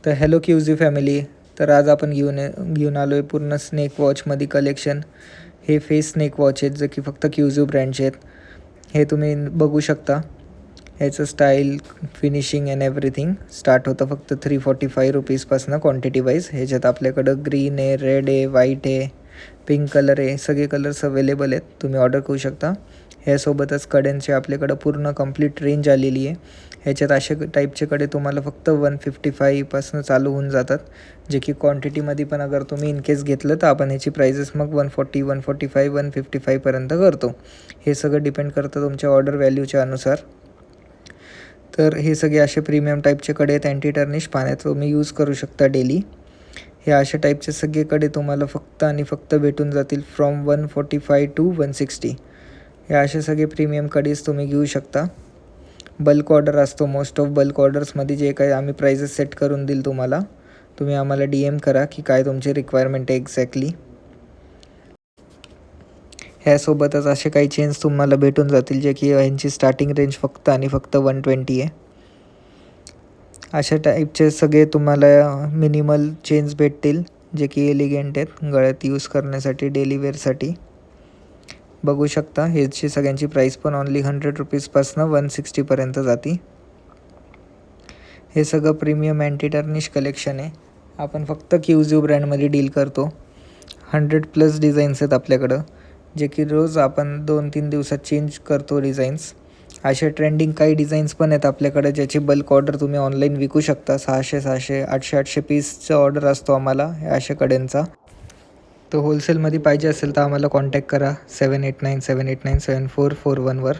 तर hello क्यूझी family. तर आज आपण घेऊन आलो आहे पूर्ण स्नेक वॉचमध्ये कलेक्शन. हे फेस स्नेक वॉच आहेत जे की फक्त क्यूझी ब्रँडचे आहेत. हे तुम्ही बघू शकता. ह्याचं style, finishing and everything start होतं फक्त 345 रुपीजपासून क्वांटिटी वाईज. ह्याच्यात आपल्याकडं ग्रीन आहे, रेड आहे, व्हाईट आहे, पिंक कलर आहे, सगळे कलर्स अवेलेबल आहेत. तुम्ही ऑर्डर करू शकता. ह्यासोबतच कड्यांचे आपल्याकडं पूर्ण कंप्लीट रेंज आलेली आहे. ह्याच्यात अशा टाईपचे कडे तुम्हाला फक्त 155पासून चालू होऊन जातात, जे की क्वांटिटीमध्ये पण अगर तुम्ही इन केस घेतलं तर आपण ह्याची प्राइजेस मग 140, 145, 155पर्यंत करतो. हे सगळं डिपेंड करतं तुमच्या ऑर्डर व्हॅल्यूच्या अनुसार. तर हे सगळे असे प्रीमियम टाईपचे कडे आहेत. अँटी टर्निश पाण्यात तुम्ही यूज करू शकता डेली. हे अशा टाईपचे सगळे कडे तुम्हाला फक्त आणि फक्त भेटून जातील फ्रॉम 145 टू 160. हे असे सगळे प्रीमियम कडेच तुम्ही घेऊ शकता. बल्क ऑर्डर असतो. मोस्ट ऑफ बल्क ऑर्डर्समध्ये जे काही आम्ही प्राइजेस सेट करून देईल तुम्हाला, तुम्ही आम्हाला DM करा की काय तुमची रिक्वायरमेंट आहे एक्झॅक्टली. ह्यासोबतच असे काही चेन्स तुम्हाला भेटून जातील जे की यांची स्टार्टिंग रेंज फक्त आणि फक्त 120 आहे. अशा टाईपचे सगळे तुम्हाला मिनिमल चेन्स भेटतील जे की एलिगंट आहेत, गळ्यात यूज करण्यासाठी, डेली वेअरसाठी. बघू शकता. ह्याची सगळ्यांची प्राईस पण ओनली 100 रुपीजपासून 160पर्यंत जाते. हे सगळं प्रीमियम अँटी टर्निश कलेक्शन आहे. आपण फक्त क्यूझी ब्रँडमध्ये डील करतो. 100+ डिझाईन्स आहेत आपल्याकडं, जे की रोज आपण 2-3 दिवसात चेंज करतो डिझाईन्स. असे ट्रेंडिंग काही डिझाईन्स पण आहेत आपल्याकडं, ज्याची बल्क ऑर्डर तुम्ही ऑनलाईन विकू शकता. 600, 800 पीसचा ऑर्डर असतो आम्हाला अशा कड्यांचा. तो होलसेलमध्ये पाहिजे असेल तर आम्हाला कॉन्टॅक्ट करा 7897897441वर.